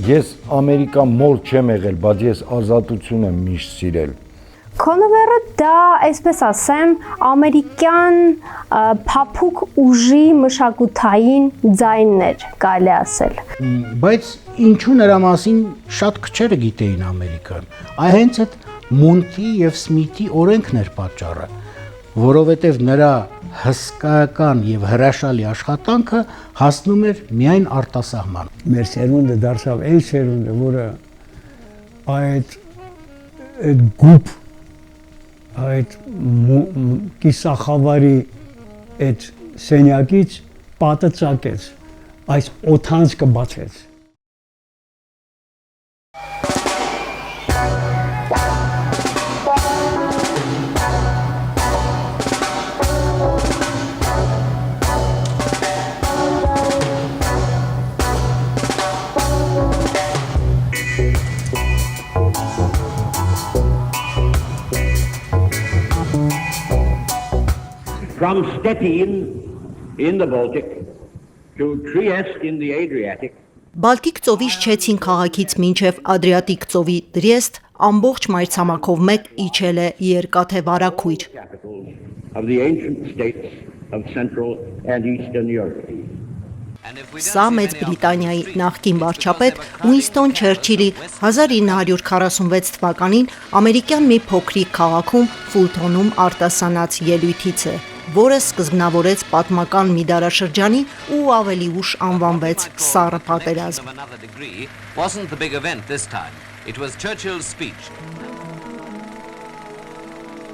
ես Ամերիկա մոլ չեմ եղել, բայց ես ազատություն եմ միշտ սիրել։ Կոնվերը դա, այսպես ասեմ, ամերիկյան փափուկ ուժի մշակութային ձայնն էր, կարելի ասել։ Բայց ինչու նրա մասին շատ քչերը գիտեին Ամերիկան։ Այ հենց այդ Մոնտի եւ Սմիթի օրենքն էր պատճառը, որովհետեւ նրա հսկայական եւ հրաշալի աշխատանքը հասնում էր միայն արտասահման։ Մեր սերունդը դարձավ այն սերունդը, որը այդ գուփ այդ կիսախավարի այդ սենյակից պատը ծակեց, այս օթանցքը բացեց։ From Stettin in the Baltic to Trieste in the Adriatic. Բալտիկ ծովից չեցին քաղաքից մինչև Ադրիատիկ ծովի Տրիեստ ամբողջ մայրցամաքով մեկ իջել է երկաթե վարակույր։ Of the ancient states of Central and Eastern Europe. Սա Մեծ Բրիտանիայի նախկին վարչապետ Ուինստոն Չերչիլի 1946 թվականին ամերիկյան մի փոքրիկ քաղաքում Ֆուլթոնում արտասանած ելույթից է, որը սկզբնավորեց պատմական մի դարաշրջանի ու ավելի ուշ անվանվեց Սառը պատերազմ։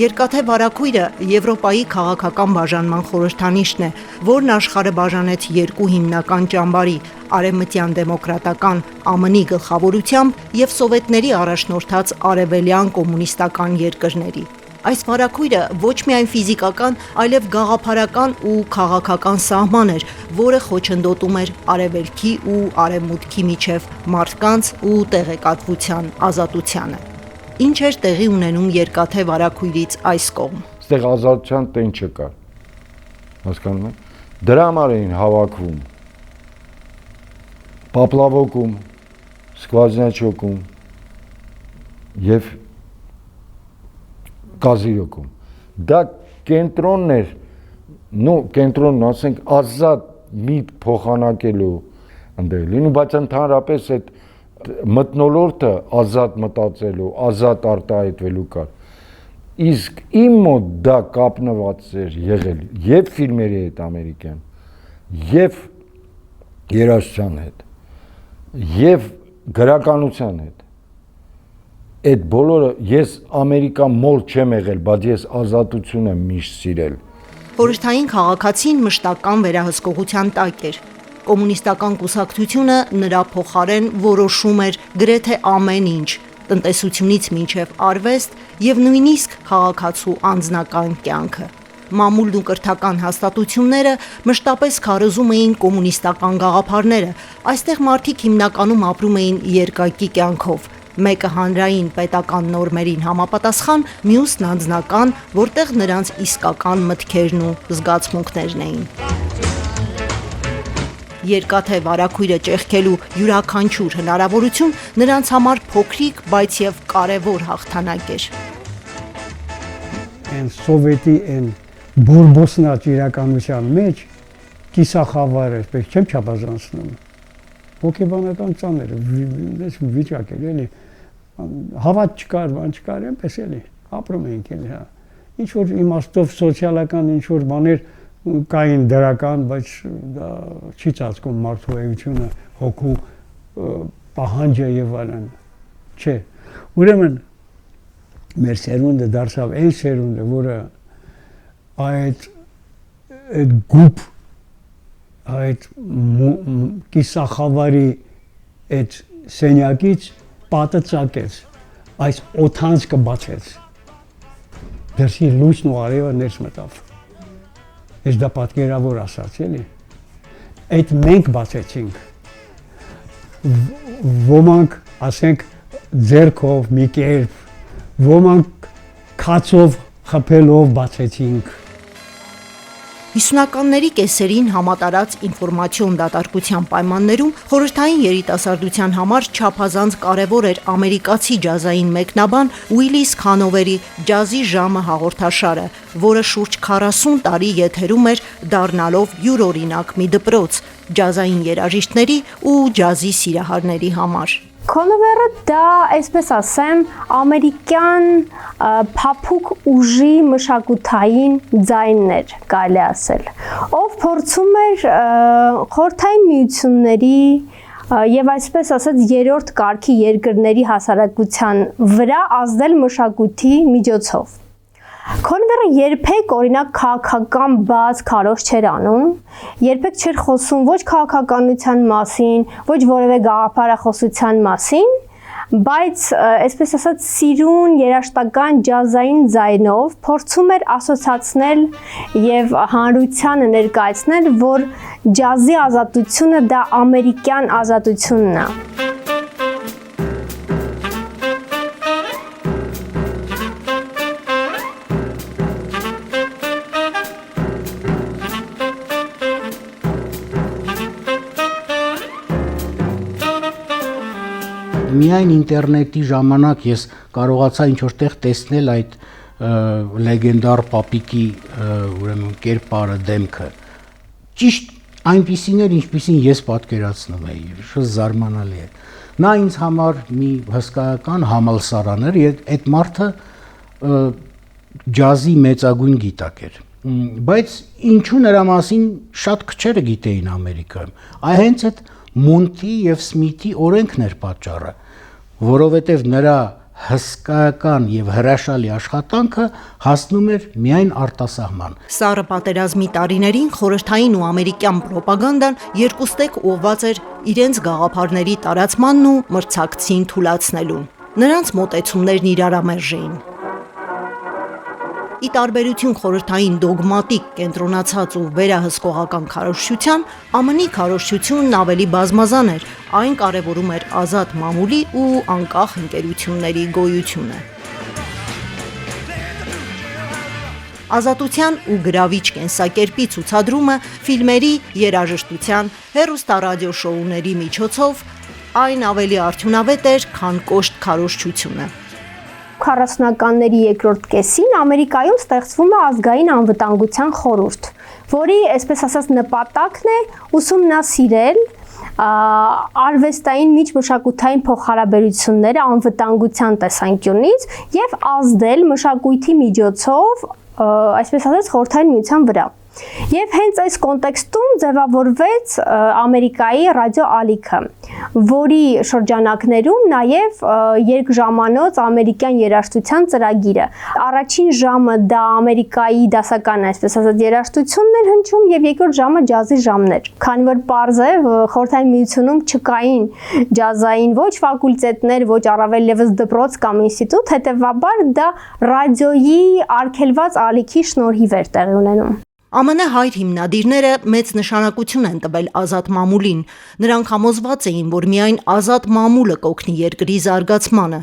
Երկաթե վարակույրը Եվրոպայի քաղաքական բաժանման խորհրդանիշն է, որն աշխարհը բաժանեց երկու հիմնական ճամբարի՝ արևմտյան դեմոկրատական ԱՄՆ-ի գլխավորությամբ եւ սովետների առաջնորդած արևելյան կոմունիստական երկրների։ Այս վարակույրը ոչ միայն ֆիզիկական, այլև գաղափարական ու քաղաքական սահման էր, որը խոչընդոտում էր արևելքի ու արևմուտքի միջև մարդկանց ու տեղեկատվության ազատությանը։ Ինչ էր տեղի ունենում երկաթե վարակույրից այս կողմ։ Այստեղ ազատության տեն չկար։ Հասկանում եք։ Դրա համար էին հավաքվում Պապլավոկում, Սկվազնիաչոկում եւ Կազիրյոկում։ Դա կենտրոնն էր, կենտրոնն ասենք ազատ միտք փոխանակելու ընդեր լինում, բայց ընդհանրապես այդ մթնոլորտը ազատ մտածելու, ազատ արտահայտվելու կար։ Իսկ իմ մոտ դա կապնված էր եղել եւ ֆիլմերի հետ ամերիկյան, եւ երաժշտության հետ, եւ գրականության հետ։ Այդ բոլորը ես Ամերիկա մոլ չեմ եղել, բայց ես ազատություն եմ միշտ սիրել։ Խորհրդային քաղաքացին մշտական վերահսկողության տակ էր։ Կոմունիստական կուսակցությունը նրա փոխարեն որոշում էր գրեթե ամեն ինչ, տնտեսությունից մինչև արվեստ եւ նույնիսկ քաղաքացու անձնական կյանքը։ Մամուլն ու կրթական հաստատությունները մշտապես քարոզում էին կոմունիստական գաղափարները։ Այստեղ մարդիկ հիմնականում ապրում էին երկակի կյանքով։ Մեկը հանրային պետական նորմերին համապատասխան, մյուսն անձնական, որտեղ նրանց իսկական մտքերն ու զգացմունքներն էին։ Երկաթե վարակույրը ճեղքելու յուրաքանչյուր հնարավորություն նրանց համար փոքրիկ, բայց եւ կարևոր հաղթանակ էր։ Այն սովետի այն բորբոսնած իրականության մեջ կիսախավարը, այսպես չեմ չափազանցնում։ Հոգեբանական ծանր է, վիճակ էր, էլի հավատ չկար, բան չկար, այնպես էլի ապրում էինք էլի, հա։ Ինչ որ իմաստով սոցիալական ինչ որ բաներ կային դրական, բայց դա չի ծածկում մարդու էությունը, հոգու պահանջը եւ այլն։ Չէ։ Ուրեմն մեր սերունդը դարձավ այն սերունդը, որը այդ գուփ այդ կիսախավարի այդ սենյակից պատը ծակեց, այս օթանցքը բացեց։ Դրսի լույսն ու արևը ներս մտավ։ Ես դա պատկերավոր ասած, էլի։ Այդ մենք բացեցինք։ Ոմանք, ասենք, ձեռքով, մի կերպ, ոմանք քացով, խփելով բացեցինք։ 50-ականների կեսերին համատարած ինֆորմացիոն դատարկության պայմաններում խորհրդային երիտասարդության համար չափազանց կարևոր էր ամերիկացի ջազային մեկնաբան Ուիլիս Քանովերի «Ջազի ժամը» հաղորդաշարը, որը շուրջ 40 տարի եթերում էր, դառնալով յուրօրինակ մի դպրոց ջազային երաժիշտների ու ջազի սիրահարների համար։ Կոնովերը դա, այսպես ասեմ, ամերիկյան փափուկ ուժի մշակութային ձայնն էր, կարելի ասել, ով փորձում էր խորհրդային միությունների եւ այսպես ասած երրորդ կարգի երկրների հասարակության վրա ազդել մշակույթի միջոցով։ Կոնվերը երբեք օրինակ քաղաքական բաց քարոզ չէր անում, երբեք չէր խոսում ոչ քաղաքականության մասին, ոչ որևէ գաղափարախոսության մասին, բայց այսպես ասած սիրուն երաժշտական ջազային ձայնով փորձում էր ասոցացնել եւ հանրությանը ներկայացնել, որ ջազի ազատությունը դա ամերիկյան ազատությունն է։ Միայն ինտերնետի ժամանակ ես կարողացա ինչ-որ տեղ տեսնել այդ լեգենդար պապիկի ուրեմն կերպարը, դեմքը։ Ճիշտ այնպիսին էր, ինչպիսին ես պատկերացնում էի, շատ զարմանալի է։ Նա ինձ համար մի հսկայական համալսարան էր, այդ մարդը ջազի մեծագույն գիտակ էր։ Բայց ինչու նրա մասին շատ քչերը գիտեին Ամերիկայում։ Այ հենց այդ Մոնտի եւ Սմիթի օրենքն էր պատճառը, որովհետև նրա հսկայական եւ հրաշալի աշխատանքը հասնում էր միայն արտասահման։ Սառը պատերազմի տարիներին խորհրդային ու ամերիկյան պրոպագանդան երկուստեք ուղղված էր իրենց գաղափարների տարածմանն ու մրցակցին թուլացնելուն։ Նրանց մոտեցումներն իրարամերժ էին։ Ի տարբերություն խորհրդային դոգմատիկ կենտրոնացած ու վերահսկողական քարոզչության, ԱՄՆ-ի քարոզչությունն ավելի բազմազան էր, այն կարևորում էր ազատ մամուլի ու անկախ ընկերությունների գոյությունը։ Ազատության ու գրավիչ կենսակերպի ցուցադրումը ֆիլմերի, երաժշտության, հեռուստառադիոշոուների միջոցով այն ավելի արդյունավետ էր, քան կոշտ քարոզչությունը։ 40-ականների երկրորդ կեսին Ամերիկայում ստեղծվում է ազգային անվտանգության խորհուրդ, որի, այսպես ասած, նպատակն է ուսումնասիրել արվեստային միջմշակութային փոխհարաբերությունները անվտանգության տեսանկյունից եւ ազդել մշակույթի միջոցով, այսպես ասած, խորհրդային միության վրա։ Եվ հենց այս կոնտեքստում ձևավորվեց Ամերիկայի ռադիո ալիքը, որի շրջանակներում նաև երկժամանոց ամերիկյան երաժշտության ծրագիրը։ Առաջին ժամը դա Ամերիկայի դասական, այսպես ասած, երաժշտությունն էր հնչում եւ երկրորդ ժամը ջազի ժամն էր։ Քանի որ պարզ է, խորհրդային միությունում չկային ջազային ոչ ֆակուլտետներ, ոչ առավել եւս դպրոց կամ ինստիտուտ, հետեւաբար դա ռադիոյի արգելված ալիքի շնորհիվ էր տեղի ունենում։ ԱՄՆ հայր հիմնադիրները մեծ նշանակություն են տվել ազատ մամուլին։ Նրանք համոզված էին, որ միայն ազատ մամուլը կօգնի երկրի զարգացմանը։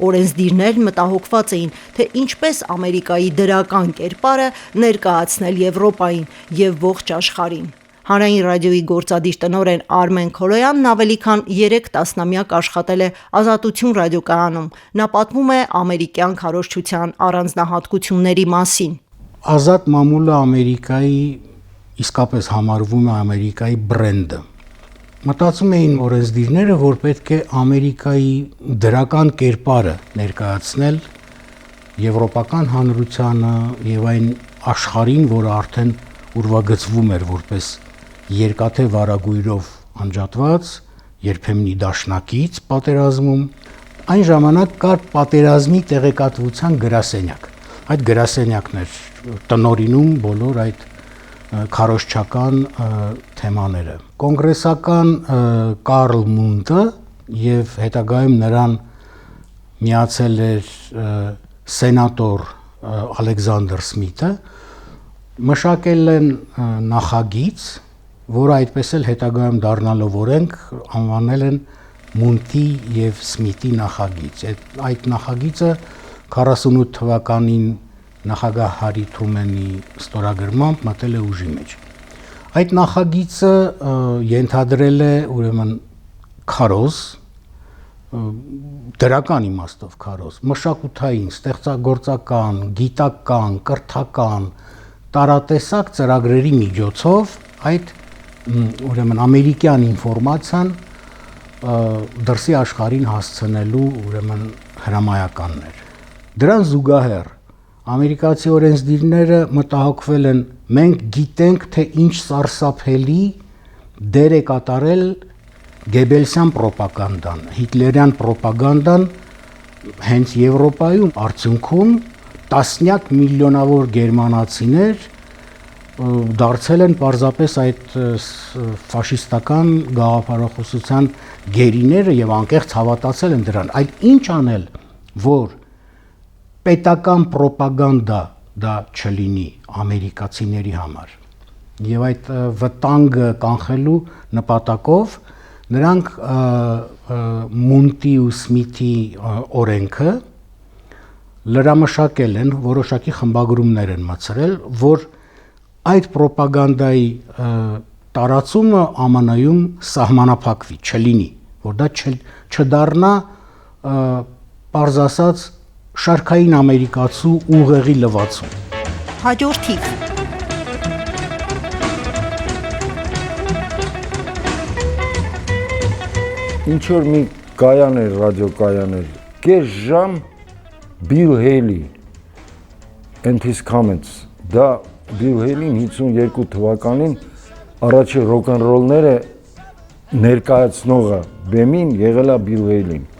Օրենսդիրներն մտահոգված էին, թե ինչպես Ամերիկայի դրական կերպարը ներկայացնել Եվրոպային եւ ողջ աշխարհին։ Հանրային ռադիոյի գործադիր տնօրեն Արմեն Քոլոյանն ավելի քան 3 տասնամյակ աշխատել է Ազատություն ռադիոկայանում։ Նա պատմում է ամերիկյան քարոզչության առանձնահատկությունների մասին։ Ազատ մամուլը Ամերիկայի իսկապես համարվում է Ամերիկայի բրենդը։ Մտածում էին օրենսդիրները, որ պետք է Ամերիկայի դրական կերպարը ներկայացնել եվրոպական հանրությանը եւ այն աշխարհին, որը արդեն ուրվագծվում էր որպես երկաթե վարագույրով անջատված, երբեմնի դաշնակից պատերազմում։ Այն ժամանակ կար պատերազմի տեղեկատվության գրասենյակ։ Այդ գրասենյակն էր տնօրինում բոլոր այդ քարոզչական թեմաները։ Կոնգրեսական Կարլ Մունտը եւ հետագայում նրան միացել էր սենատոր Ալեքսանդր Սմիթը մշակել են նախագիծ, որը այդպես էլ հետագայում դառնալով օրենք անվանել են Մունտի եւ Սմիթի նախագիծ։ Այդ նախագիծը 48 թվականին նախագահ Հարի Թրումենի ստորագրմամբ մտել է ուժի մեջ։ Այդ նախագիծը ենթադրել է ուրեմն քարոզ, դրական իմաստով քարոզ, մշակութային, ստեղծագործական, գիտական, կրթական, տարատեսակ ծրագրերի միջոցով այդ ուրեմն ամերիկյան ինֆորմացիան դրսի աշխարհին հասցնելու ուրեմն հրամայականներ։ Դրան զուգահեռ ամերիկացի օրենսդիրները մտահոգվել են, մենք գիտենք, թե ինչ սարսափելի դեր է կատարել Գեբելսյան պրոպագանդան, հիտլերյան պրոպագանդան հենց Եվրոպայում արդյունքում տասնյակ միլիոնավոր գերմանացիներ դարձել են պարզապես այդ ֆաշիստական գաղափարախոսության գերիները եւ անկեղծ հավատացել են դրան։ Այլ ինչ անել, որ պետական պրոպագանդա դա չլինի ամերիկացիների համար։ Եվ այդ վտանգը կանխելու նպատակով նրանք Մունտի ու Սմիթի օրենքը լրամշակել են, որոշակի խմբագրումներ են մտցրել, որ այդ պրոպագանդայի տարածումը ԱՄՆ-ում սահմանափակվի, չլինի, որ դա չդառնա պարզ ասած շարքային ամերիկացու ուղեղի լվացում։ Հաջորդ թիվ։ Ինչ որ մի կայան էր, ռադիոկայան էր, կես ժամ Bill Haley and his comments, դա Bill Haley-ին 52 թվականին առաջի ռոքնռոլները ներկայացնողը բեմին եղել է Bill Haley-ին։